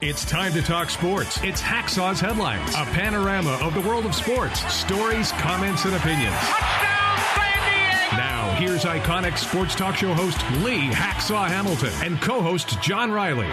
It's time to talk sports. It's Hacksaw's Headlines, a panorama of the world of sports, stories, comments, and opinions. Touchdown, San Diego! Now, here's iconic sports talk show host Lee Hacksaw Hamilton and co-host John Riley.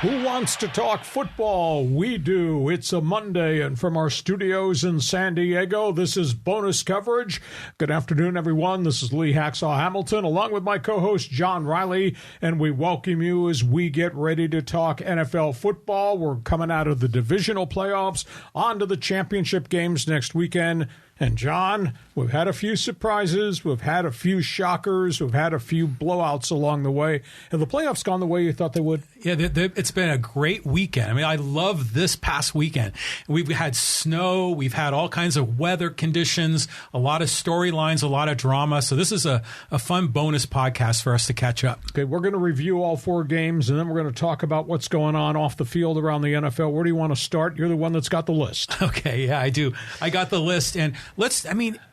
Who wants to talk football? We do. It's a Monday, and from our studios in San Diego, this is bonus coverage. Good afternoon, everyone. This is Lee Hacksaw Hamilton, along with my co-host John Riley, and we welcome you as we get ready to talk NFL football. We're coming out of the divisional playoffs, on to the championship games next weekend. And, John, we've had a few surprises. We've had a few shockers. We've had a few blowouts along the way. Have the playoffs gone the way you thought they would? Yeah, it's been a great weekend. I mean, I love this past weekend. We've had snow. We've had all kinds of weather conditions, a lot of storylines, a lot of drama. So this is a fun bonus podcast for us to catch up. Okay, we're going to review all four games, and then we're going to talk about what's going on off the field around the NFL. Where do you want to start? You're the one that's got the list. Okay, yeah, I do. I got the list, and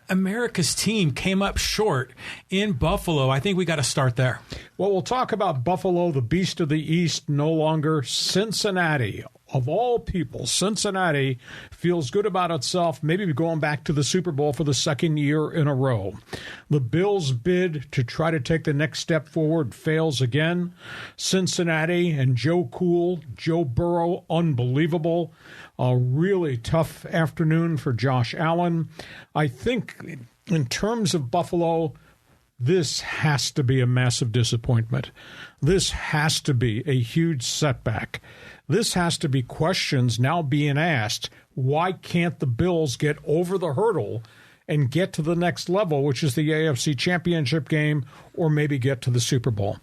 America's team came up short in Buffalo. I think we got to start there. Well, we'll talk about Buffalo, the beast of the East, no longer Cincinnati. Of all people, Cincinnati feels good about itself, maybe going back to the Super Bowl for the second year in a row. The Bills' bid to try to take the next step forward fails again. Cincinnati and Joe Burrow, unbelievable. A really tough afternoon for Josh Allen. I think in terms of Buffalo, this has to be a massive disappointment. This has to be a huge setback. This has to be questions now being asked. Why can't the Bills get over the hurdle and get to the next level, which is the AFC Championship game, or maybe get to the Super Bowl?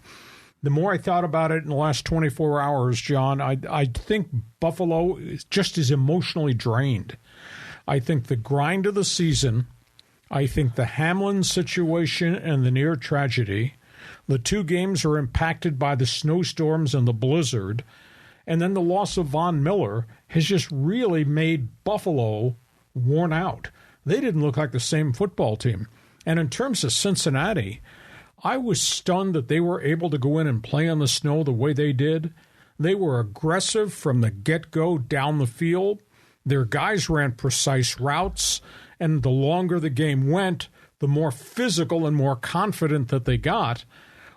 The more I thought about it in the last 24 hours, John, I think Buffalo just is emotionally drained. I think the grind of the season, I think the Hamlin situation and the near tragedy, the two games are impacted by the snowstorms and the blizzard, and then the loss of Von Miller has just really made Buffalo worn out. They didn't look like the same football team. And in terms of Cincinnati, I was stunned that they were able to go in and play in the snow the way they did. They were aggressive from the get-go down the field. Their guys ran precise routes, and the longer the game went, the more physical and more confident that they got,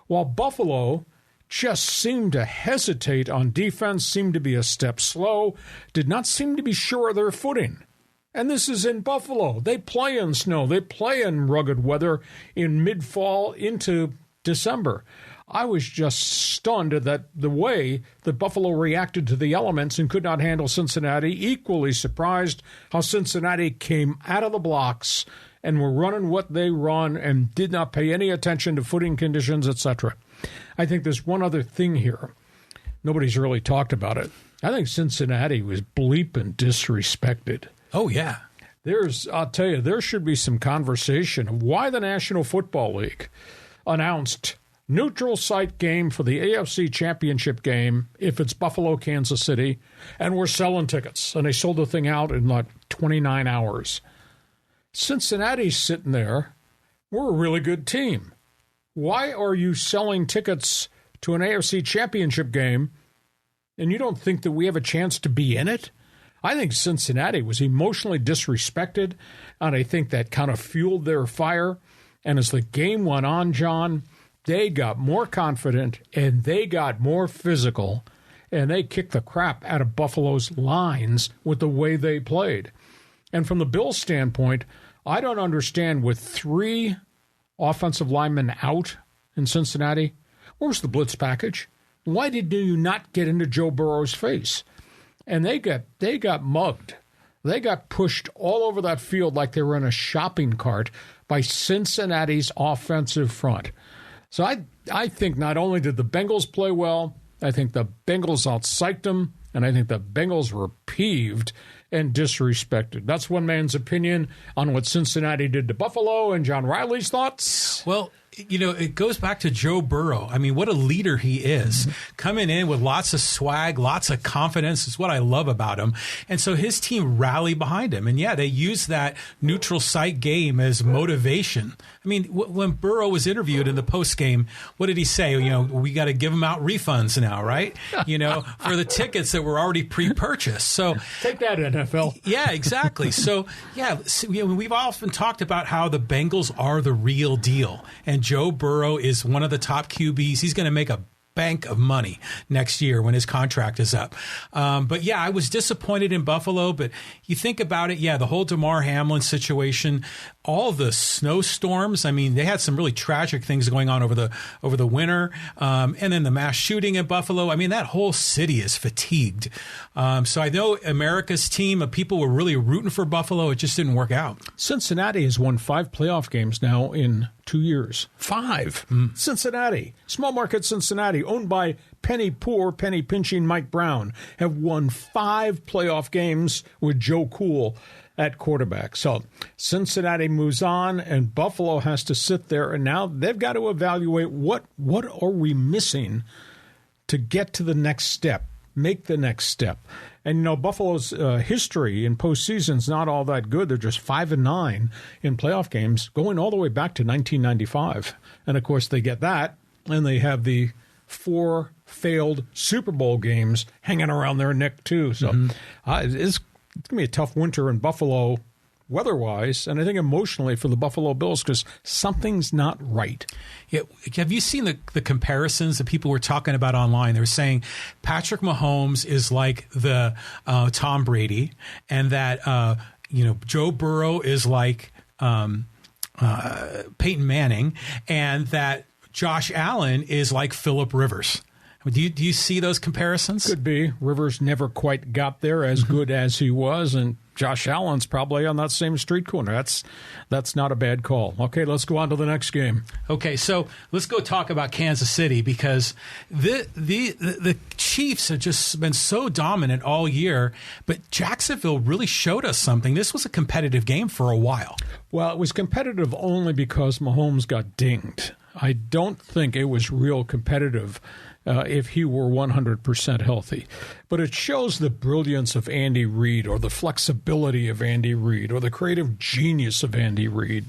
while Buffalo just seemed to hesitate on defense, seemed to be a step slow, did not seem to be sure of their footing. And this is in Buffalo. They play in snow. They play in rugged weather in mid-fall into December. I was just stunned at the way that Buffalo reacted to the elements and could not handle Cincinnati. Equally surprised how Cincinnati came out of the blocks and were running what they run and did not pay any attention to footing conditions, etc. I think there's one other thing here. Nobody's really talked about it. I think Cincinnati was bleeping disrespected. Oh, yeah. I'll tell you, there should be some conversation of why the National Football League announced neutral site game for the AFC Championship game if it's Buffalo, Kansas City, and we're selling tickets. And they sold the thing out in like 29 hours. Cincinnati's sitting there. We're a really good team. Why are you selling tickets to an AFC Championship game and you don't think that we have a chance to be in it? I think Cincinnati was emotionally disrespected, and I think that kind of fueled their fire. And as the game went on, John, they got more confident, and they got more physical, and they kicked the crap out of Buffalo's lines with the way they played. And from the Bills' standpoint, I don't understand, with three offensive linemen out in Cincinnati, where's the blitz package? Why did you not get into Joe Burrow's face? And they got mugged. They got pushed all over that field like they were in a shopping cart by Cincinnati's offensive front. So I think not only did the Bengals play well, I think the Bengals out-psyched them, and I think the Bengals were peeved and disrespected. That's one man's opinion on what Cincinnati did to Buffalo. And John Riley's thoughts? Well, it goes back to Joe Burrow. I mean, what a leader he is. Coming in with lots of swag, lots of confidence is what I love about him. And so his team rallied behind him. And yeah, they used that neutral site game as motivation. I mean, when Burrow was interviewed in the post game, what did he say? We got to give him out refunds now, right? For the tickets that were already pre-purchased. So take that, NFL. Yeah, exactly. So yeah, we've often talked about how the Bengals are the real deal. And Joe Burrow is one of the top QBs. He's going to make a bank of money next year when his contract is up. But yeah, I was disappointed in Buffalo, but you think about it, the whole Damar Hamlin situation, all the snowstorms. I mean, they had some really tragic things going on over the winter. And then the mass shooting in Buffalo. I mean, that whole city is fatigued. So I know America's team of people were really rooting for Buffalo. It just didn't work out. Cincinnati has won 5 playoff games now in 2 years. 5. Cincinnati, small market Cincinnati, owned by penny pinching Mike Brown, have won 5 playoff games with Joe Cool at quarterback. So Cincinnati moves on, and Buffalo has to sit there, and now they've got to evaluate what are we missing to get to the next step, make the next step. And Buffalo's history in postseason is not all that good. They're just 5-9 in playoff games, going all the way back to 1995. And of course, they get that, and they have the 4 failed Super Bowl games hanging around their neck too. So it's going to be a tough winter in Buffalo weather-wise, and I think emotionally for the Buffalo Bills, because something's not right. Yeah, have you seen the comparisons that people were talking about online? They were saying Patrick Mahomes is like the Tom Brady, and that Joe Burrow is like Peyton Manning, and that Josh Allen is like Phillip Rivers. Do you see those comparisons? Could be. Rivers never quite got there as good as he was, and Josh Allen's probably on that same street corner. That's not a bad call. Okay, let's go on to the next game. Okay, so let's go talk about Kansas City, because the Chiefs have just been so dominant all year, but Jacksonville really showed us something. This was a competitive game for a while. Well, it was competitive only because Mahomes got dinged. I don't think it was real competitive if he were 100% healthy. But it shows the brilliance of Andy Reid, or the flexibility of Andy Reid, or the creative genius of Andy Reid.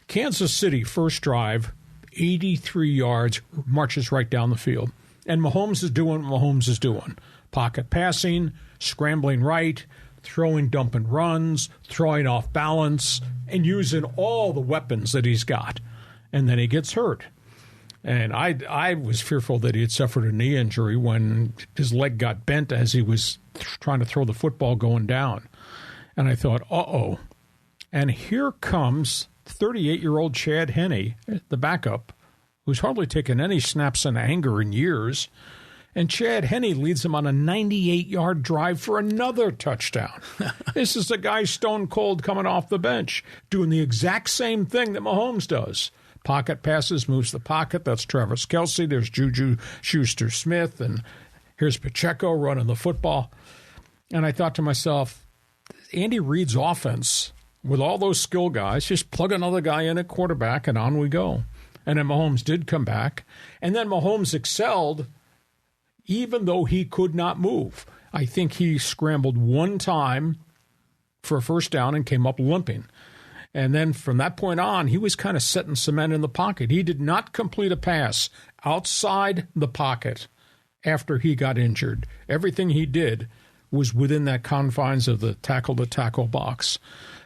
Kansas City, first drive, 83 yards, marches right down the field. And Mahomes is doing what Mahomes is doing. Pocket passing, scrambling right, throwing dump and runs, throwing off balance, and using all the weapons that he's got. And then he gets hurt. And I was fearful that he had suffered a knee injury when his leg got bent as he was trying to throw the football going down. And I thought, uh-oh. And here comes 38-year-old Chad Henne, the backup, who's hardly taken any snaps in anger in years. And Chad Henne leads him on a 98-yard drive for another touchdown. This is the guy stone cold coming off the bench, doing the exact same thing that Mahomes does. Pocket passes, moves the pocket. That's Travis Kelce. There's Juju Schuster-Smith. And here's Pacheco running the football. And I thought to myself, Andy Reid's offense, with all those skill guys, just plug another guy in at quarterback and on we go. And then Mahomes did come back. And then Mahomes excelled even though he could not move. I think he scrambled one time for a first down and came up limping. And then from that point on, he was kind of setting cement in the pocket. He did not complete a pass outside the pocket after he got injured. Everything he did was within that confines of the tackle-to-tackle box.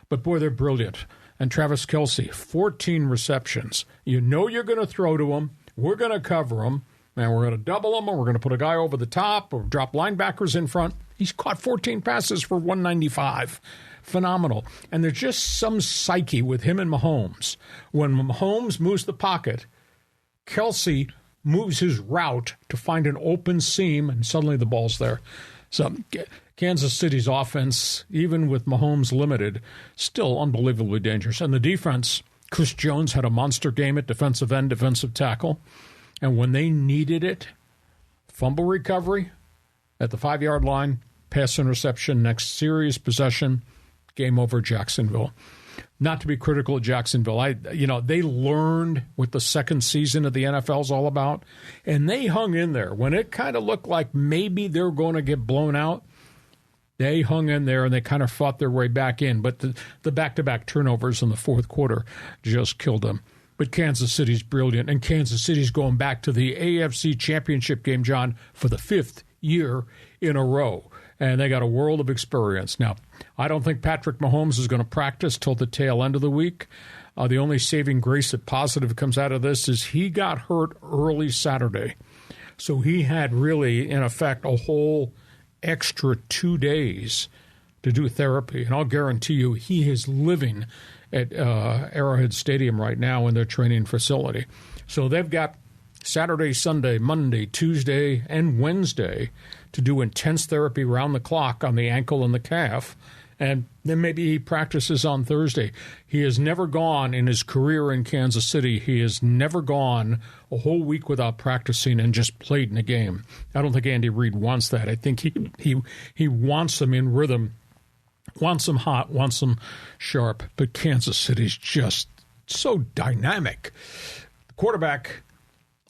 But, boy, they're brilliant. And Travis Kelce, 14 receptions. You know you're going to throw to him. We're going to cover him. And we're going to double him, or we're going to put a guy over the top, or drop linebackers in front. He's caught 14 passes for 195. Phenomenal. And there's just some psyche with him and Mahomes. When Mahomes moves the pocket, Kelce moves his route to find an open seam, and suddenly the ball's there. So Kansas City's offense, even with Mahomes limited, still unbelievably dangerous. And the defense, Chris Jones had a monster game at defensive end, defensive tackle. And when they needed it, fumble recovery at the 5-yard line, pass interception, next serious possession, game over Jacksonville. not to be critical of Jacksonville. They learned what the second season of the NFL is all about, and they hung in there. When it kind of looked like maybe they're going to get blown out, they hung in there and they kind of fought their way back in. But the back-to-back turnovers in the fourth quarter just killed them. But Kansas City's brilliant, and Kansas City's going back to the AFC Championship game, John, for the 5th year in a row. And they got a world of experience. Now, I don't think Patrick Mahomes is going to practice till the tail end of the week. The only saving grace that positive comes out of this is he got hurt early Saturday. So he had really, in effect, a whole extra 2 days to do therapy. And I'll guarantee you he is living at Arrowhead Stadium right now in their training facility. So they've got Saturday, Sunday, Monday, Tuesday, and Wednesday to do intense therapy round the clock on the ankle and the calf, and then maybe he practices on Thursday. He has never gone in his career in Kansas City. He has never gone a whole week without practicing and just played in a game. I don't think Andy Reid wants that. I think he wants them in rhythm, wants them hot, wants them sharp, but Kansas City's just so dynamic. The quarterback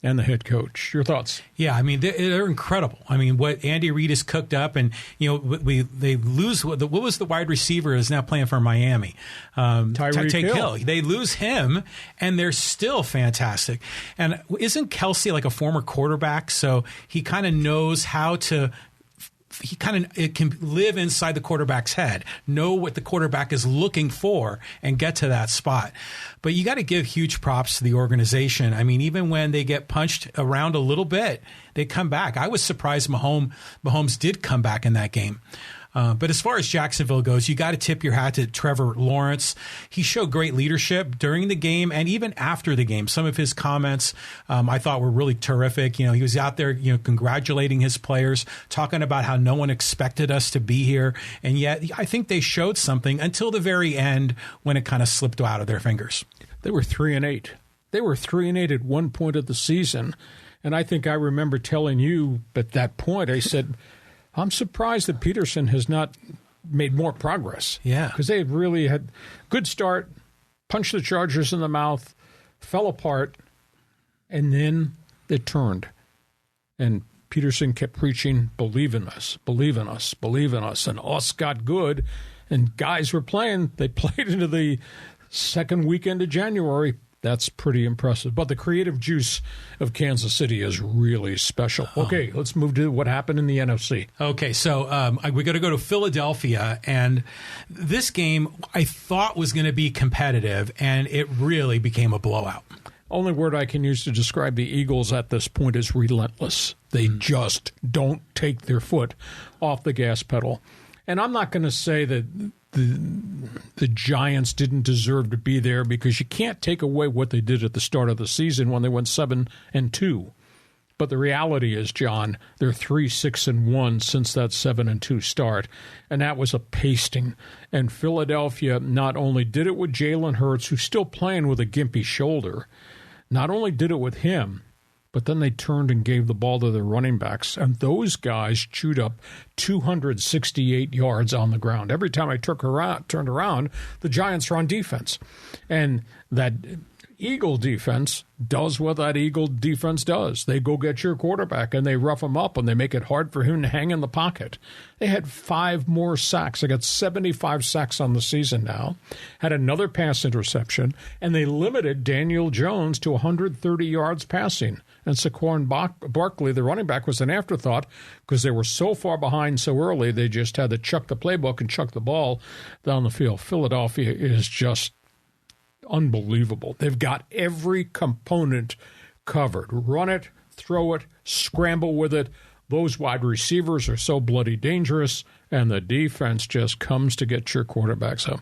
and the head coach. Your thoughts? Yeah, I mean, they're incredible. I mean, what Andy Reid has cooked up, and, they lose, what was the wide receiver is now playing for Miami? Tyreek Hill. They lose him, and they're still fantastic. And isn't Kelsey like a former quarterback? So he kind of knows how to... It can live inside the quarterback's head, know what the quarterback is looking for, and get to that spot. But you got to give huge props to the organization. I mean, even when they get punched around a little bit, they come back. I was surprised Mahomes did come back in that game. But as far as Jacksonville goes, you got to tip your hat to Trevor Lawrence. He showed great leadership during the game and even after the game. Some of his comments I thought were really terrific. He was out there, congratulating his players, talking about how no one expected us to be here. And yet I think they showed something until the very end when it kind of slipped out of their fingers. They were 3-8. They were 3-8 at one point of the season. And I think I remember telling you at that point, I said, I'm surprised that Peterson has not made more progress. Yeah. Because they really had good start, punched the Chargers in the mouth, fell apart, and then it turned. And Peterson kept preaching, believe in us, believe in us, believe in us. And us got good, and guys were playing. They played into the second weekend of January. That's pretty impressive. But the creative juice of Kansas City is really special. Okay, let's move to what happened in the NFC. Okay, so we got to go to Philadelphia. And this game I thought was going to be competitive, and it really became a blowout. Only word I can use to describe the Eagles at this point is relentless. They just don't take their foot off the gas pedal. And I'm not going to say that the Giants didn't deserve to be there, because you can't take away what they did at the start of the season when they went 7-2. But the reality is, John, they're 3-6-1 since that 7-2 start, and that was a pasting. And Philadelphia not only did it with Jalen Hurts, who's still playing with a gimpy shoulder, not only did it with him, but then they turned and gave the ball to their running backs, and those guys chewed up 268 yards on the ground. Every time I turned around, the Giants were on defense. And that Eagle defense does what that Eagle defense does. They go get your quarterback, and they rough him up, and they make it hard for him to hang in the pocket. They had 5 more sacks. They got 75 sacks on the season now, had another pass interception, and they limited Daniel Jones to 130 yards passing. And Saquon Barkley, the running back, was an afterthought because they were so far behind so early, they just had to chuck the playbook and chuck the ball down the field. Philadelphia is just unbelievable. They've got every component covered. Run it, throw it, scramble with it. Those wide receivers are so bloody dangerous, and the defense just comes to get your quarterback. So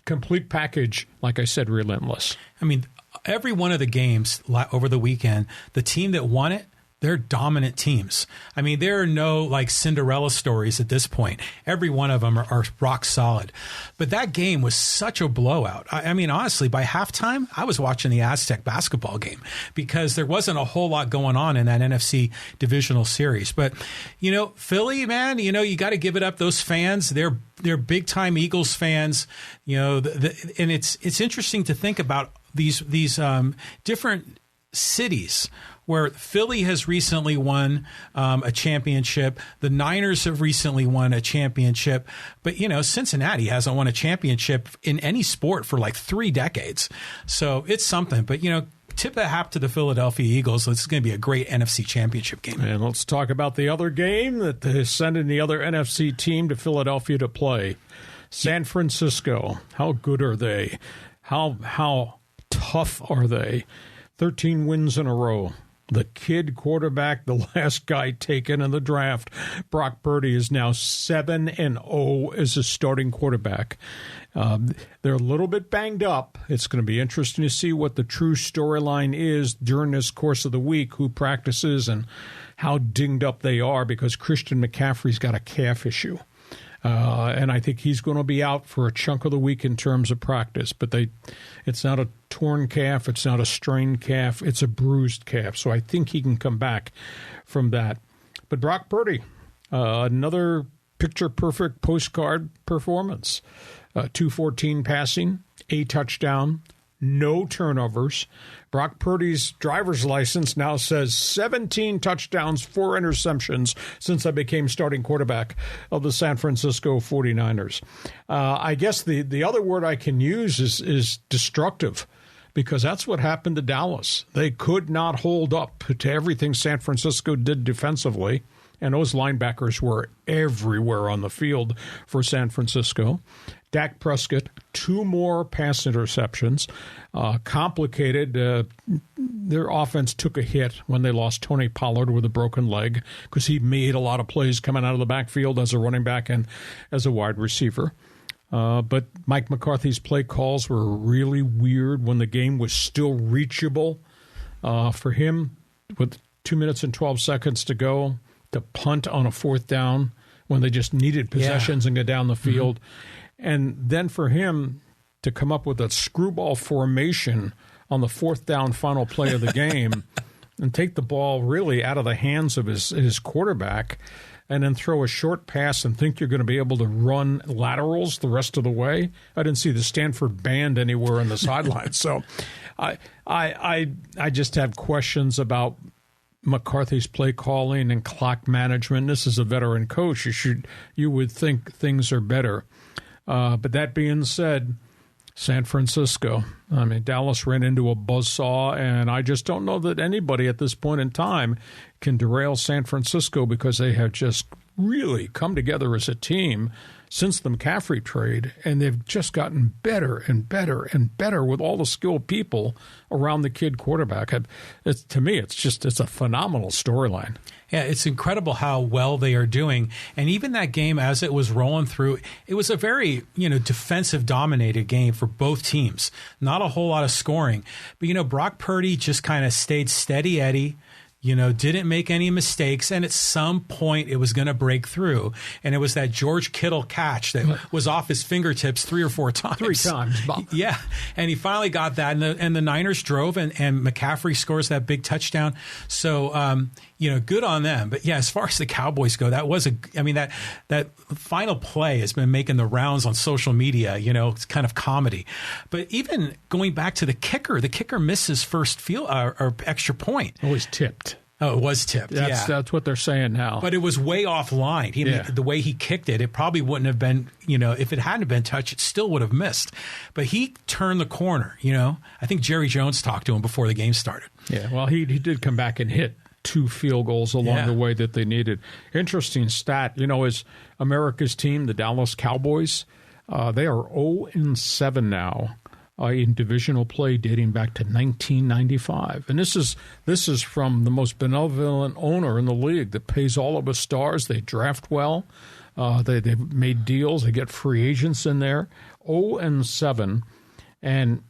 complete package, like I said, relentless. I mean, every one of the games over the weekend, the team that won it they're dominant teams. I mean, there are no like Cinderella stories at this point. Every one of them are rock solid. But that game was such a blowout. I mean, honestly, by halftime, I was watching the Aztec basketball game because there wasn't a whole lot going on in that NFC divisional series. But, you know, Philly, man, you know, you got to give it up. Those fans, they're big time Eagles fans, you know, and it's interesting to think about these different cities where Philly has recently won a championship. The Niners have recently won a championship. But, you know, Cincinnati hasn't won a championship in any sport for like 3 decades. So it's something. But, you know, tip the hat to the Philadelphia Eagles. This is going to be a great NFC championship game. And let's talk about the other game that is sending the other NFC team to Philadelphia to play. San Francisco. How good are they? How tough are they? 13 wins in a row. The kid quarterback, the last guy taken in the draft, Brock Purdy, is now 7-0 as a starting quarterback. They're a little bit banged up. It's going to be interesting to see what the true storyline is during this course of the week, who practices and how dinged up they are, because Christian McCaffrey's got a calf issue. And I think he's going to be out for a chunk of the week in terms of practice. But it's not a torn calf. It's not a strained calf. It's a bruised calf. So I think he can come back from that. But Brock Purdy, another picture-perfect postcard performance. 214 passing, a touchdown, no turnovers. Brock Purdy's driver's license now says 17 touchdowns, 4 interceptions since I became starting quarterback of the San Francisco 49ers. I guess the other word I can use is destructive, because that's what happened to Dallas. They could not hold up to everything San Francisco did defensively, and those linebackers were everywhere on the field for San Francisco. Dak Prescott, 2 more pass interceptions. Complicated. Their offense took a hit when they lost Tony Pollard with a broken leg, because he made a lot of plays coming out of the backfield as a running back and as a wide receiver. But Mike McCarthy's play calls were really weird when the game was still reachable for him, with 2 minutes and 12 seconds to go, to punt on a 4th down when they just needed possessions and go down the field. Mm-hmm. And then for him to come up with a screwball formation on the 4th down final play of the game and take the ball really out of the hands of his quarterback, and then throw a short pass and think you're going to be able to run laterals the rest of the way. I didn't see the Stanford band anywhere on the sideline. So I just have questions about McCarthy's play calling and clock management. This is a veteran coach. You would think things are better. But that being said, San Francisco, I mean, Dallas ran into a buzzsaw, and I just don't know that anybody at this point in time can derail San Francisco, because they have just really come together as a team since the McCaffrey trade, and they've just gotten better and better and better with all the skilled people around the kid quarterback. To me, it's a phenomenal storyline. Yeah, it's incredible how well they are doing. And even that game, as it was rolling through, it was a very, defensive dominated game for both teams. Not a whole lot of scoring. But, Brock Purdy just kind of stayed steady Eddie. Didn't make any mistakes, and at some point it was going to break through. And it was that George Kittle catch that was off his fingertips 3 or 4 times. 3 times, Bob. Yeah, and he finally got that, and the Niners drove, and McCaffrey scores that big touchdown. So, good on them. But yeah, as far as the Cowboys go, that final play has been making the rounds on social media. It's kind of comedy. But even going back to the kicker missed his first or extra point. Always tipped. Oh, it was tipped. That's what they're saying now. But it was way offline. The way he kicked it, it probably wouldn't have been, if it hadn't been touched, it still would have missed. But he turned the corner, I think Jerry Jones talked to him before the game started. Yeah, well, he did come back and hit 2 field goals along the way that they needed. Interesting stat, is America's team, the Dallas Cowboys, they are 0-7 now. In divisional play dating back to 1995. And this is from the most benevolent owner in the league that pays all of us stars. They draft well. They've made deals. They get free agents in there. 0-7. And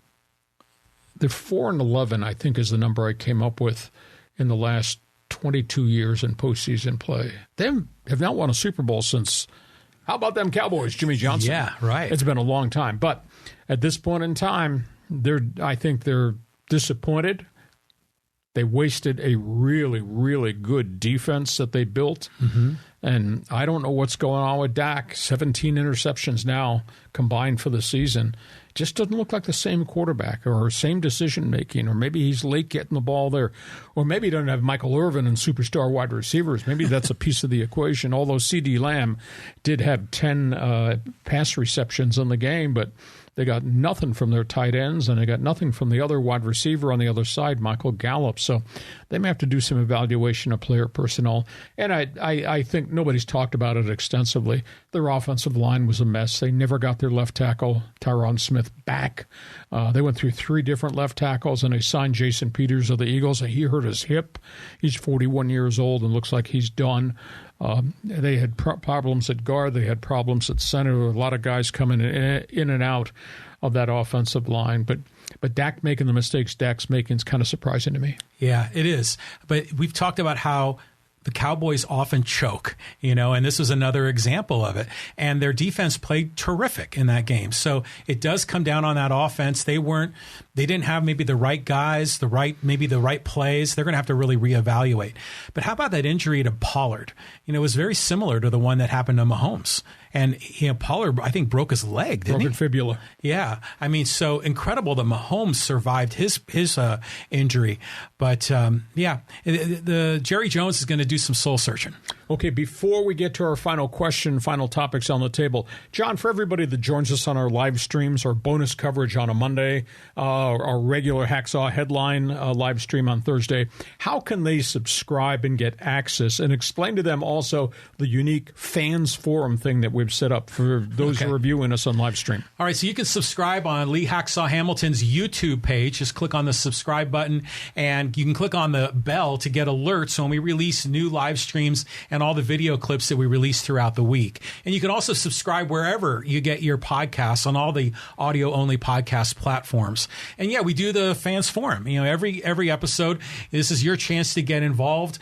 they're 4-11, I think, is the number I came up with in the last 22 years in postseason play. They have not won a Super Bowl since, how about them Cowboys, Jimmy Johnson? Yeah, right. It's been a long time. But at this point in time, I think they're disappointed. They wasted a really, really good defense that they built. Mm-hmm. And I don't know what's going on with Dak. 17 interceptions now combined for the season. Just doesn't look like the same quarterback or same decision-making, or maybe he's late getting the ball there. Or maybe he doesn't have Michael Irvin and superstar wide receivers. Maybe that's a piece of the equation, although C.D. Lamb did have 10 pass receptions in the game, but they got nothing from their tight ends, and they got nothing from the other wide receiver on the other side, Michael Gallup. So they may have to do some evaluation of player personnel. And I think nobody's talked about it extensively. Their offensive line was a mess. They never got their left tackle, Tyron Smith, back. They went through 3 different left tackles, and they signed Jason Peters of the Eagles. He hurt his hip. He's 41 years old and looks like he's done. They had problems at guard. They had problems at center. A lot of guys coming in and out of that offensive line. But Dak making the mistakes Dak's making is kind of surprising to me. Yeah, it is. But we've talked about how the Cowboys often choke, and this was another example of it. And their defense played terrific in that game. So it does come down on that offense. They didn't have maybe the right guys, the right plays. They're going to have to really reevaluate. But how about that injury to Pollard? It was very similar to the one that happened to Mahomes. And Pollard, I think, broke his leg, didn't he? Broken fibula. Yeah. I mean, so incredible that Mahomes survived his injury. But, the Jerry Jones is going to do some soul searching. Okay, before we get to our final question, final topics on the table, John, for everybody that joins us on our live streams, our bonus coverage on a Monday, our regular Hacksaw headline live stream on Thursday, how can they subscribe and get access? And explain to them also the unique fans forum thing that we've set up for those who are viewing us on live stream. All right, so you can subscribe on Lee Hacksaw Hamilton's YouTube page. Just click on the subscribe button, and you can click on the bell to get alerts when we release new live streams and all the video clips that we release throughout the week. And you can also subscribe wherever you get your podcasts on all the audio-only podcast platforms. And yeah, we do the fans forum. Every episode, this is your chance to get involved.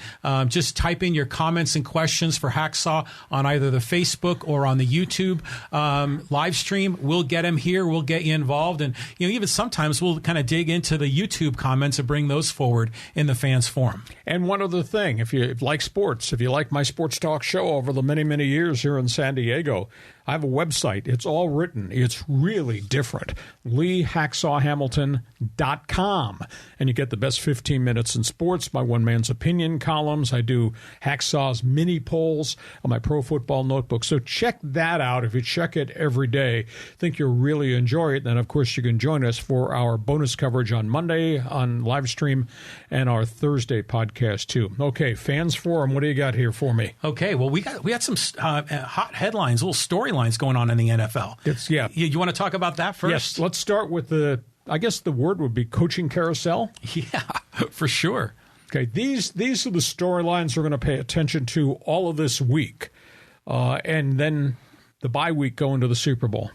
Just type in your comments and questions for Hacksaw on either the Facebook or on the YouTube live stream. We'll get them here. We'll get you involved. And even sometimes we'll kind of dig into the YouTube comments and bring those forward in the fans forum. And one other thing, if you like sports, if you like my sports talk show over the many, many years here in San Diego, I have a website. It's all written. It's really different. LeeHacksawHamilton.com. And you get the best 15 minutes in sports, my one man's opinion columns. I do Hacksaw's mini polls on my Pro Football Notebook. So check that out. If you check it every day, I think you'll really enjoy it. And, of course, you can join us for our bonus coverage on Monday on live stream and our Thursday podcast, too. Okay, Fans Forum, what do you got here for me? Okay, well, we got some hot headlines, little storylines going on in the NFL. You want to talk about that first? Yes, let's start with I guess the word would be coaching carousel. Yeah, for sure. Okay, these are the storylines we're going to pay attention to all of this week. And then the bye week going to the Super Bowl.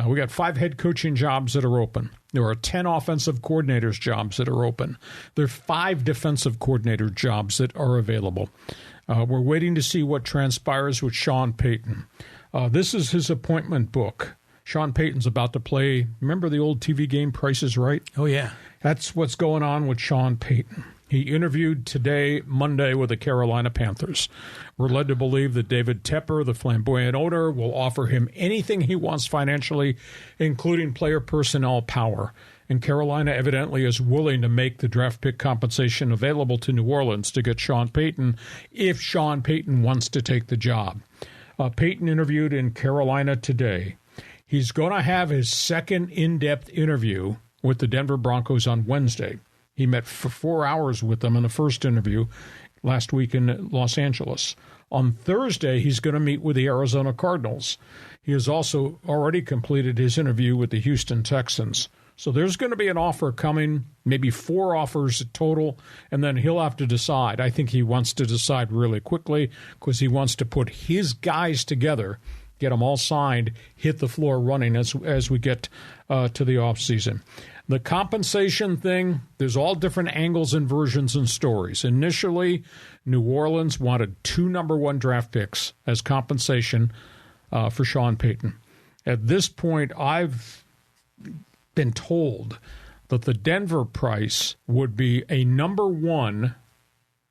We got 5 head coaching jobs that are open. There are 10 offensive coordinators jobs that are open. There are 5 defensive coordinator jobs that are available. We're waiting to see what transpires with Sean Payton. This is his appointment book. Sean Payton's about to play, remember the old TV game Price is Right? Oh, yeah. That's what's going on with Sean Payton. He interviewed today, Monday, with the Carolina Panthers. We're led to believe that David Tepper, the flamboyant owner, will offer him anything he wants financially, including player personnel power. And Carolina evidently is willing to make the draft pick compensation available to New Orleans to get Sean Payton if Sean Payton wants to take the job. Payton interviewed in Carolina today. He's going to have his second in-depth interview with the Denver Broncos on Wednesday. He met for 4 hours with them in the first interview last week in Los Angeles. On Thursday, he's going to meet with the Arizona Cardinals. He has also already completed his interview with the Houston Texans. So there's going to be an offer coming, maybe 4 offers total, and then he'll have to decide. I think he wants to decide really quickly because he wants to put his guys together, get them all signed, hit the floor running as we get to the offseason. The compensation thing, there's all different angles and versions and stories. Initially, New Orleans wanted 2 number 1 draft picks as compensation for Sean Payton. At this point, I've been told that the Denver price would be a number 1.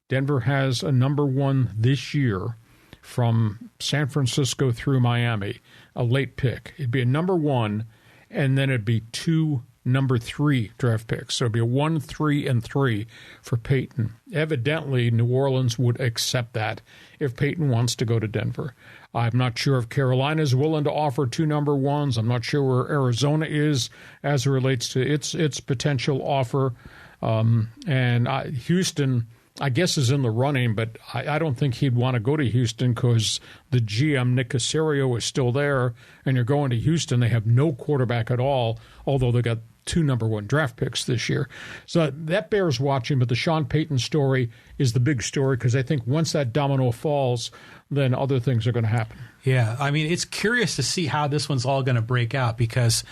Denver has a number 1 this year from San Francisco through Miami, a late pick. It'd be a number 1, and then it'd be 2 number 3 draft picks. So it'd be a 1, 3, and 3 for Payton. Evidently, New Orleans would accept that if Payton wants to go to Denver. I'm not sure if Carolina is willing to offer 2 number 1s. I'm not sure where Arizona is as it relates to its potential offer. Houston, I guess, is in the running, but I don't think he'd want to go to Houston because the GM, Nick Caserio, is still there, and you're going to Houston. They have no quarterback at all, although they got 2 number 1 draft picks this year. So that bears watching, but the Sean Payton story is the big story because I think once that domino falls, then other things are going to happen. Yeah, I mean, it's curious to see how this one's all going to break out because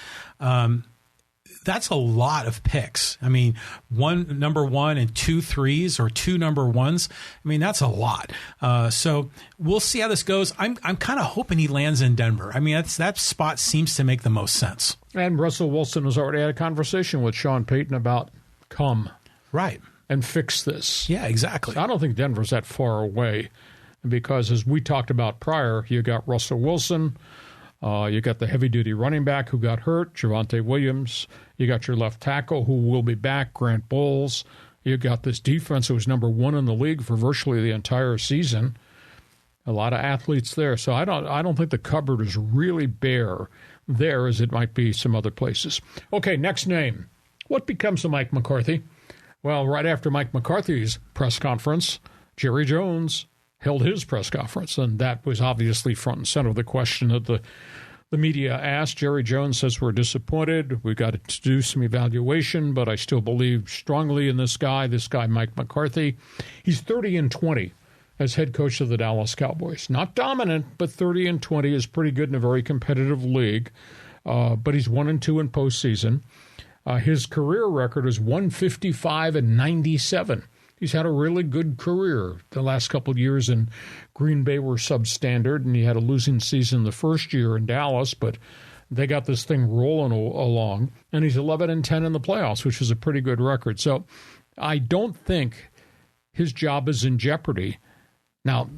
that's a lot of picks. I mean, 1 number 1 and 2 3s or 2 number 1s. I mean, that's a lot. So we'll see how this goes. I'm kind of hoping he lands in Denver. I mean, that spot seems to make the most sense. And Russell Wilson has already had a conversation with Sean Payton about come. Right. And fix this. Yeah, exactly. So I don't think Denver's that far away because, as we talked about prior, you got Russell Wilson. You got the heavy-duty running back who got hurt, Javonte Williams. You got your left tackle who will be back, Grant Bowles. You got this defense that was number 1 in the league for virtually the entire season. A lot of athletes there. So I don't think the cupboard is really bare there as it might be some other places. Okay, next name. What becomes of Mike McCarthy? Well, right after Mike McCarthy's press conference, Jerry Jones held his press conference, and that was obviously front and center of the question that the media asked. Jerry Jones says, we're disappointed. We got to do some evaluation, but I still believe strongly in this guy, Mike McCarthy. He's 30-20 as head coach of the Dallas Cowboys. Not dominant, but 30-20 is pretty good in a very competitive league. But he's 1-2 in postseason. His career record is 155-97. He's had a really good career. The last couple of years in Green Bay were substandard, and he had a losing season the first year in Dallas, but they got this thing rolling along. And he's 11-10 in the playoffs, which is a pretty good record. So I don't think his job is in jeopardy. Now,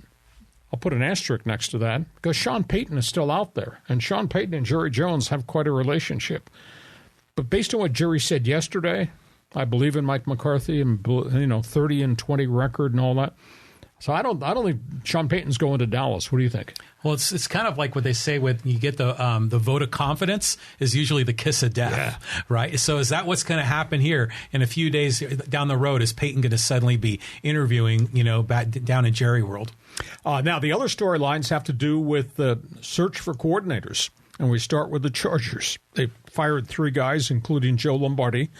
I'll put an asterisk next to that because Sean Payton is still out there, and Sean Payton and Jerry Jones have quite a relationship. But based on what Jerry said yesterday, I believe in Mike McCarthy and 30-20 record and all that. So I don't think Sean Payton's going to Dallas. What do you think? Well, it's kind of like what they say when you get the vote of confidence is usually the kiss of death, right? So is that what's going to happen here in a few days down the road? Is Payton going to suddenly be interviewing, back down in Jerry World? Now the other storylines have to do with the search for coordinators. And we start with the Chargers. They fired 3 guys, including Joe Lombardi,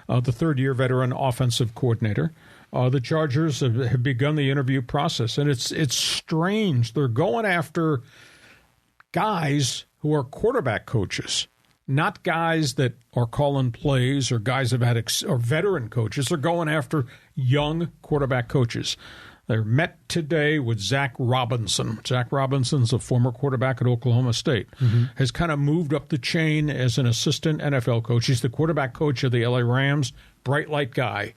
the third-year veteran offensive coordinator. The Chargers have begun the interview process, and it's strange. They're going after guys who are quarterback coaches, not guys that are calling plays or guys that have had or veteran coaches. They're going after young quarterback coaches. They met today with Zach Robinson. Zach Robinson's a former quarterback at Oklahoma State. Has kind of moved up the chain as an assistant NFL coach. He's the quarterback coach of the LA Rams, bright light guy.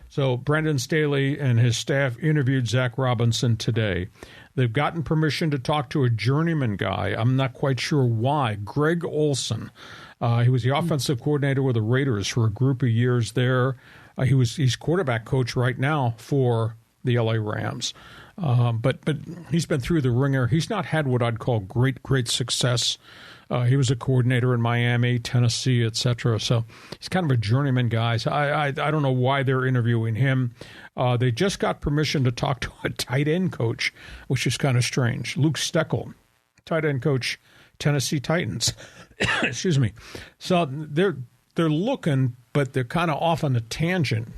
So Brandon Staley and his staff interviewed Zach Robinson today. They've gotten permission to talk to a journeyman guy. I'm not quite sure why. Greg Olson. He was the offensive coordinator with the Raiders for a group of years there. He's quarterback coach right now for the LA Rams. But he's been through the ringer. He's not had what I'd call great success. He was a coordinator in Miami, Tennessee, etc. So he's kind of a journeyman guy. So I don't know why they're interviewing him. They just got permission to talk to a tight end coach, which is kind of strange. Luke Steckel, tight end coach, Tennessee Titans. Excuse me. So they're looking, but they're kind of off on a tangent.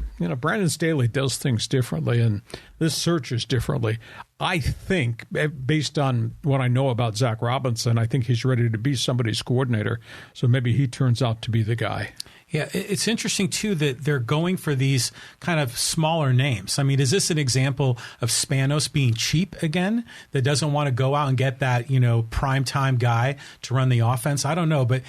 Brandon Staley does things differently, and this search is differently. I think, based on what I know about Zach Robinson, I think he's ready to be somebody's coordinator. So maybe he turns out to be the guy. Yeah, it's interesting, too, that they're going for these kind of smaller names. I mean, is this an example of Spanos being cheap again, that doesn't want to go out and get that, primetime guy to run the offense? I don't know, but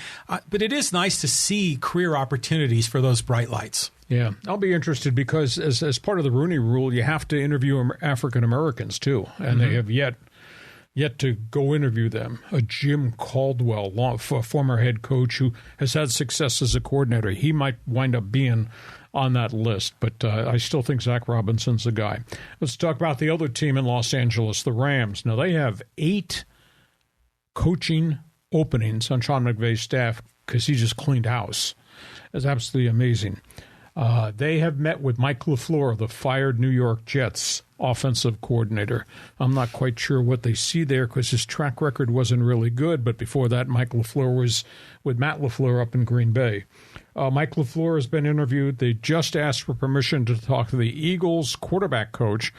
it is nice to see career opportunities for those bright lights. Yeah, I'll be interested because as part of the Rooney Rule, you have to interview African Americans, too, and they have yet to go interview them. Jim Caldwell, former head coach who has had success as a coordinator, he might wind up being on that list, but I still think Zach Robinson's the guy. Let's talk about the other team in Los Angeles, the Rams. Now, they have 8 coaching openings on Sean McVay's staff because he just cleaned house. It's absolutely amazing. They have met with Mike LaFleur, the fired New York Jets offensive coordinator. I'm not quite sure what they see there because his track record wasn't really good, but before that, Mike LaFleur was with Matt LaFleur up in Green Bay. Mike LaFleur has been interviewed. They just asked for permission to talk to the Eagles quarterback coach,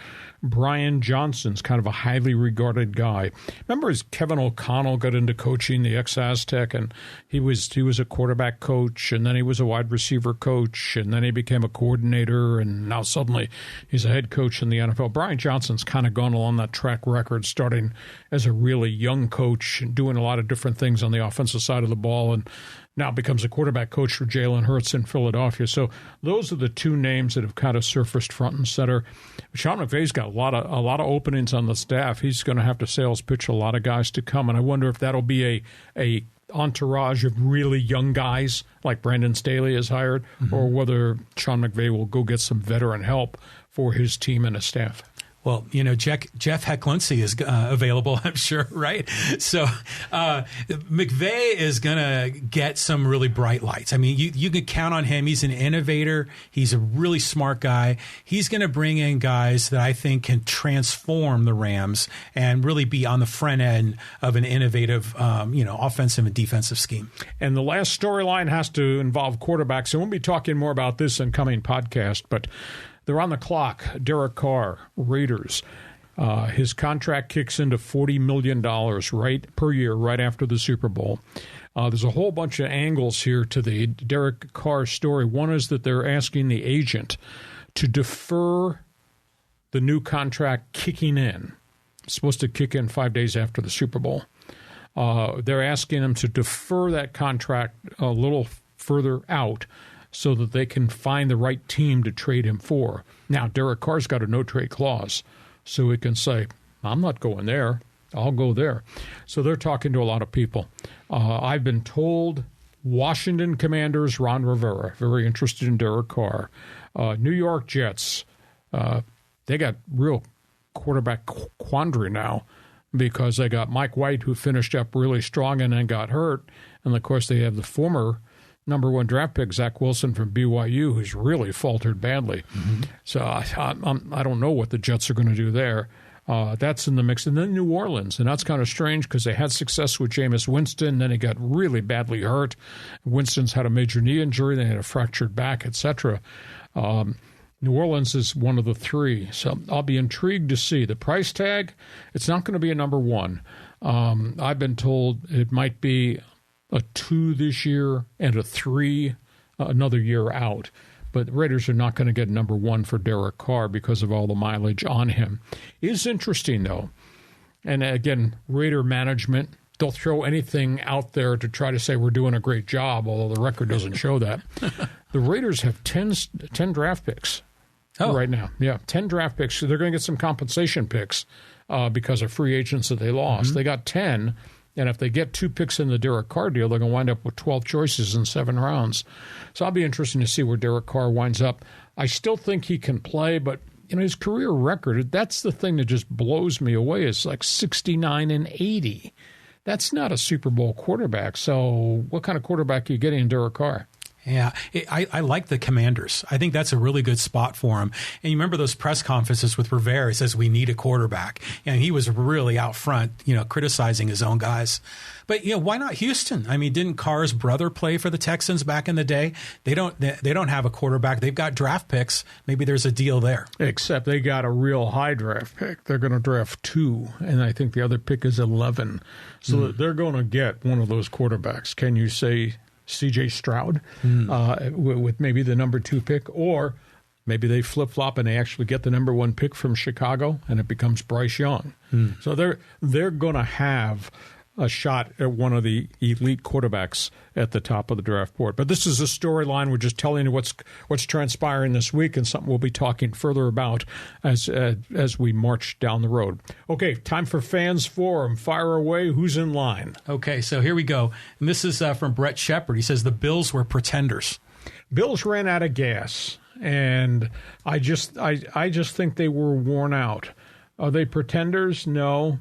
Brian Johnson's kind of a highly regarded guy. Remember as Kevin O'Connell got into coaching, the ex-Aztec, and he was a quarterback coach, and then he was a wide receiver coach, and then he became a coordinator, and now suddenly he's a head coach in the NFL. Brian Johnson's kind of gone along that track record, starting as a really young coach and doing a lot of different things on the offensive side of the ball, and now becomes a quarterback coach for Jalen Hurts in Philadelphia. So those are the 2 names that have kind of surfaced front and center. Sean McVay's got a lot of openings on the staff. He's going to have to sales pitch a lot of guys to come, and I wonder if that'll be a entourage of really young guys like Brandon Staley has hired, or whether Sean McVay will go get some veteran help for his team and his staff. Well, Jeff Hecklincy is available, I'm sure, right? So McVay is going to get some really bright lights. I mean, you can count on him. He's an innovator. He's a really smart guy. He's going to bring in guys that I think can transform the Rams and really be on the front end of an innovative, offensive and defensive scheme. And the last storyline has to involve quarterbacks. And we'll be talking more about this in coming podcast, but they're on the clock. Derek Carr, Raiders. His contract kicks into $40 million per year right after the Super Bowl. There's a whole bunch of angles here to the Derek Carr story. One is that they're asking the agent to defer the new contract kicking in. It's supposed to kick in 5 days after the Super Bowl. They're asking him to defer that contract a little further out so that they can find the right team to trade him for. Now, Derek Carr's got a no-trade clause, so he can say, I'm not going there. I'll go there. So they're talking to a lot of people. I've been told Washington Commanders, Ron Rivera, very interested in Derek Carr. New York Jets, they got real quarterback quandary now because they got Mike White, who finished up really strong and then got hurt. And, of course, they have the former number 1 draft pick, Zach Wilson from BYU, who's really faltered badly. So I don't know what the Jets are going to do there. That's in the mix. And then New Orleans, and that's kind of strange because they had success with Jameis Winston, then he got really badly hurt. Winston's had a major knee injury, they had a fractured back, etc. New Orleans is one of the 3, so I'll be intrigued to see. The price tag, it's not going to be a number 1. I've been told it might be a 2 this year and a 3 another year out. But the Raiders are not going to get number 1 for Derek Carr because of all the mileage on him. It is interesting, though. And again, Raider management, they'll throw anything out there to try to say we're doing a great job, although the record doesn't show that. The Raiders have 10 draft picks right now. Yeah, 10 draft picks. So they're going to get some compensation picks because of free agents that they lost. They got 10. And if they get 2 picks in the Derek Carr deal, they're going to wind up with 12 choices in 7 rounds. So I'll be interested to see where Derek Carr winds up. I still think he can play, but his career record, that's the thing that just blows me away. It's like 69-80. That's not a Super Bowl quarterback. So what kind of quarterback are you getting in Derek Carr? Yeah, I like the Commanders. I think that's a really good spot for him. And you remember those press conferences with Rivera? He says, we need a quarterback. And he was really out front, criticizing his own guys. But, why not Houston? I mean, didn't Carr's brother play for the Texans back in the day? They don't have a quarterback. They've got draft picks. Maybe there's a deal there. Except they got a real high draft pick. They're going to draft 2, and I think the other pick is 11. So they're going to get one of those quarterbacks. Can you say C.J. Stroud with maybe the number 2 pick, or maybe they flip-flop and they actually get the number 1 pick from Chicago and it becomes Bryce Young. So they're going to have a shot at one of the elite quarterbacks at the top of the draft board. But this is a storyline. We're just telling you what's transpiring this week, and something we'll be talking further about as we march down the road. Okay, time for Fans Forum. Fire away. Who's in line? Okay, so here we go. And this is from Brett Shepard. He says the Bills were pretenders. Bills ran out of gas, and I just think they were worn out. Are they pretenders? No.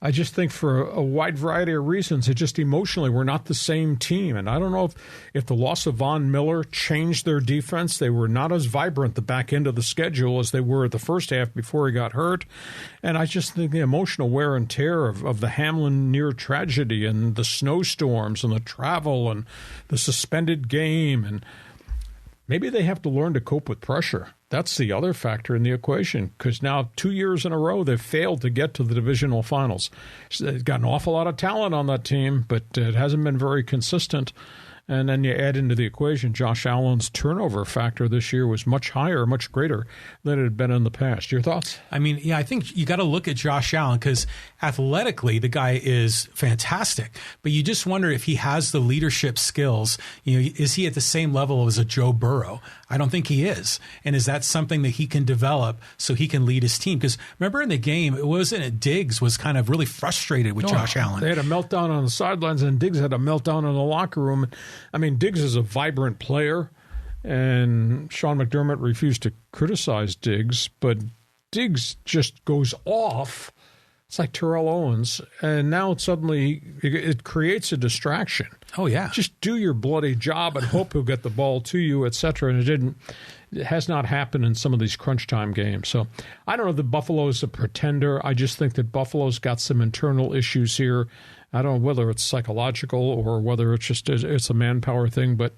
I just think for a wide variety of reasons, it just emotionally, we're not the same team. And I don't know if the loss of Von Miller changed their defense. They were not as vibrant the back end of the schedule as they were at the first half before he got hurt. And I just think the emotional wear and tear of the Hamlin near tragedy and the snowstorms and the travel and the suspended game, and maybe they have to learn to cope with pressure. That's the other factor in the equation, because now 2 years in a row they've failed to get to the divisional finals. They've got an awful lot of talent on that team, but it hasn't been very consistent. And then you add into the equation, Josh Allen's turnover factor this year was much higher, much greater than it had been in the past. Your thoughts? I mean, yeah, I think you got to look at Josh Allen because athletically the guy is fantastic, but you just wonder if he has the leadership skills. You know, is he at the same level as a Joe Burrow? I don't think he is. And is that something that he can develop so he can lead his team? Because remember in the game, Diggs was kind of really frustrated with Josh Allen. They had a meltdown on the sidelines, and Diggs had a meltdown in the locker room. I mean, Diggs is a vibrant player, and Sean McDermott refused to criticize Diggs, but Diggs just goes off. It's like Terrell Owens, and now suddenly it creates a distraction. Oh, yeah. Just do your bloody job and hope he'll get the ball to you, et cetera, and it didn't. It has not happened in some of these crunch time games. So I don't know if Buffalo's a pretender. I just think that Buffalo's got some internal issues here. I don't know whether it's psychological or whether it's a manpower thing, but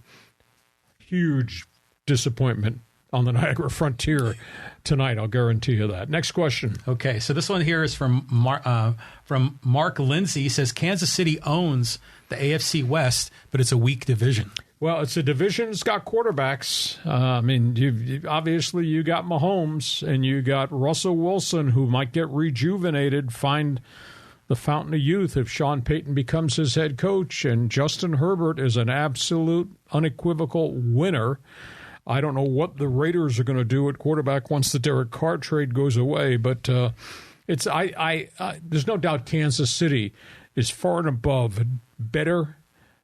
huge disappointment on the Niagara Frontier tonight. I'll guarantee you that. Next question. Okay, so this one here is from Mark Lindsay. He says Kansas City owns the AFC West, but it's a weak division. Well, it's a division that's got quarterbacks. I mean, obviously you got Mahomes and you got Russell Wilson, who might get rejuvenated, find the fountain of youth if Sean Payton becomes his head coach, and Justin Herbert is an absolute unequivocal winner. I don't know what the Raiders are going to do at quarterback once the Derek Carr trade goes away, but there's no doubt Kansas City is far and above, better,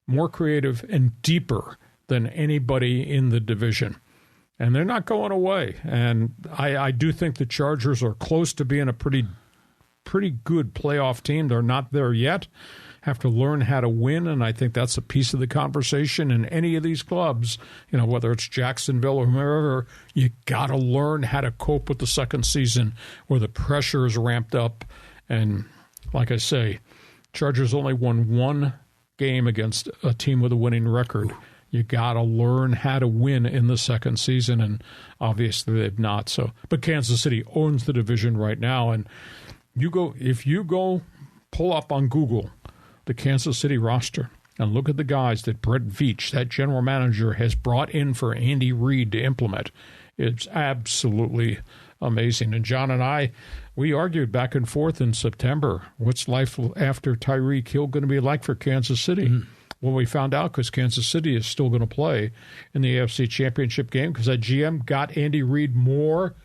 more creative, and deeper than anybody in the division. And they're not going away. And I do think the Chargers are close to being a pretty good playoff team. They're not there yet. Have to learn how to win, and I think that's a piece of the conversation in any of these clubs. You know, whether it's Jacksonville or wherever, you got to learn how to cope with the second season where the pressure is ramped up. And like I say, Chargers only won one game against a team with a winning record. You got to learn how to win in the second season, and obviously they've not. So, but Kansas City owns the division right now, and if you go pull up on Google the Kansas City roster and look at the guys that Brett Veach, that general manager, has brought in for Andy Reid to implement, it's absolutely amazing. And John and I, we argued back and forth in September, what's life after Tyreek Hill going to be like for Kansas City? Mm-hmm. Well, we found out because Kansas City is still going to play in the AFC Championship game because that GM got Andy Reid more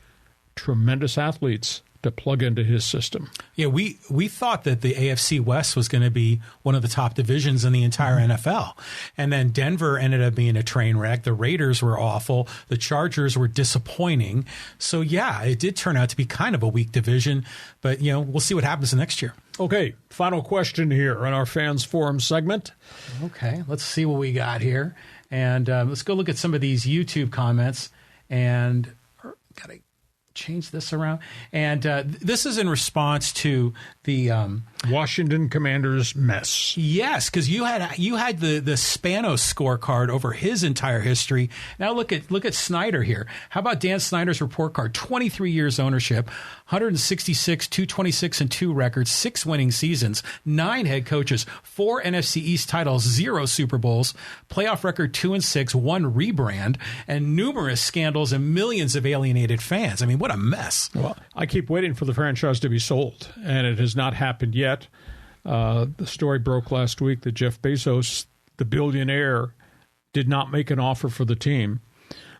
tremendous athletes to plug into his system. Yeah, we thought that the AFC West was going to be one of the top divisions in the entire NFL. And then Denver ended up being a train wreck. The Raiders were awful. The Chargers were disappointing. So, yeah, it did turn out to be kind of a weak division. But, you know, we'll see what happens next year. Okay, final question here in our Fans Forum segment. Okay, let's see what we got here. And let's go look at some of these YouTube comments. And got to change this around. And this is in response to the Washington Commanders mess. Yes, because you had the Spanos scorecard over his entire history. Now look at Snyder here. How about Dan Snyder's report card? 23 years ownership, 166, 226, and 2 records, 6 winning seasons, 9 head coaches, 4 NFC East titles, 0 Super Bowls, playoff record 2-6, 1 rebrand, and numerous scandals and millions of alienated fans. I mean, what a mess. Well, I keep waiting for the franchise to be sold, and it has not happened yet. The story broke last week that Jeff Bezos, the billionaire, did not make an offer for the team.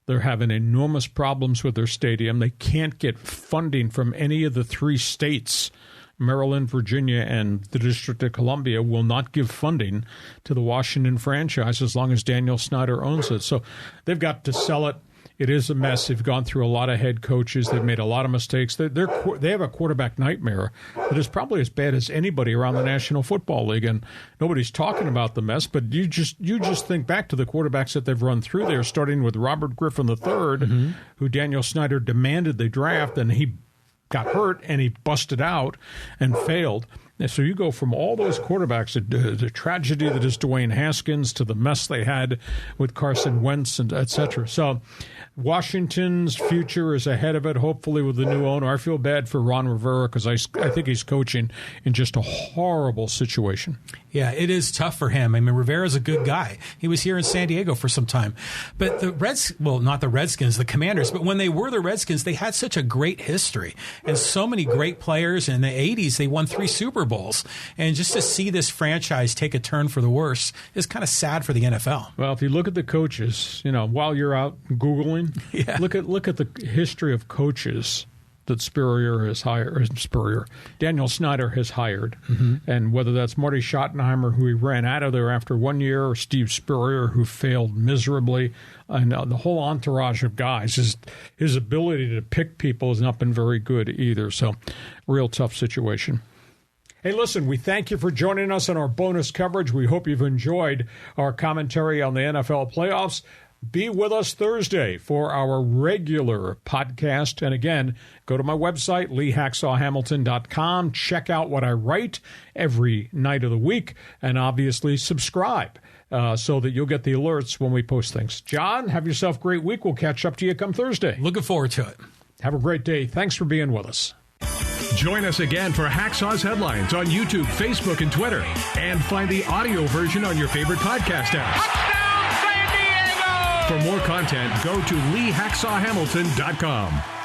They're having enormous problems with their stadium. They can't get funding from any of the 3 states. Maryland, Virginia, and the District of Columbia will not give funding to the Washington franchise as long as Daniel Snyder owns it. So they've got to sell it. It is a mess. They've gone through a lot of head coaches. They've made a lot of mistakes. They have a quarterback nightmare that is probably as bad as anybody around the National Football League. And nobody's talking about the mess, but you just think back to the quarterbacks that they've run through there, starting with Robert Griffin III, who Daniel Snyder demanded they draft, and he got hurt and he busted out and failed. And so you go from all those quarterbacks, the tragedy that is Dwayne Haskins, to the mess they had with Carson Wentz, and et cetera. So Washington's future is ahead of it, hopefully, with the new owner. I feel bad for Ron Rivera because I think he's coaching in just a horrible situation. Yeah, it is tough for him. I mean, Rivera's a good guy. He was here in San Diego for some time. But not the Redskins, the Commanders, but when they were the Redskins, they had such a great history and so many great players. In the 80s, they won 3 Super Bowls. And just to see this franchise take a turn for the worse is kind of sad for the NFL. Well, if you look at the coaches, while you're out Googling, look at the history of coaches that Daniel Snyder has hired. And whether that's Marty Schottenheimer, who he ran out of there after 1 year, or Steve Spurrier, who failed miserably, and the whole entourage of guys, his ability to pick people has not been very good either. So real tough situation. Hey, listen, we thank you for joining us on our bonus coverage. We hope you've enjoyed our commentary on the NFL playoffs. Be with us Thursday for our regular podcast. And again, go to my website, leehacksawhamilton.com. Check out what I write every night of the week. And obviously subscribe so that you'll get the alerts when we post things. John, have yourself a great week. We'll catch up to you come Thursday. Looking forward to it. Have a great day. Thanks for being with us. Join us again for Hacksaw's Headlines on YouTube, Facebook, and Twitter. And find the audio version on your favorite podcast apps. Touchdown, San Diego! For more content, go to leehacksawhamilton.com.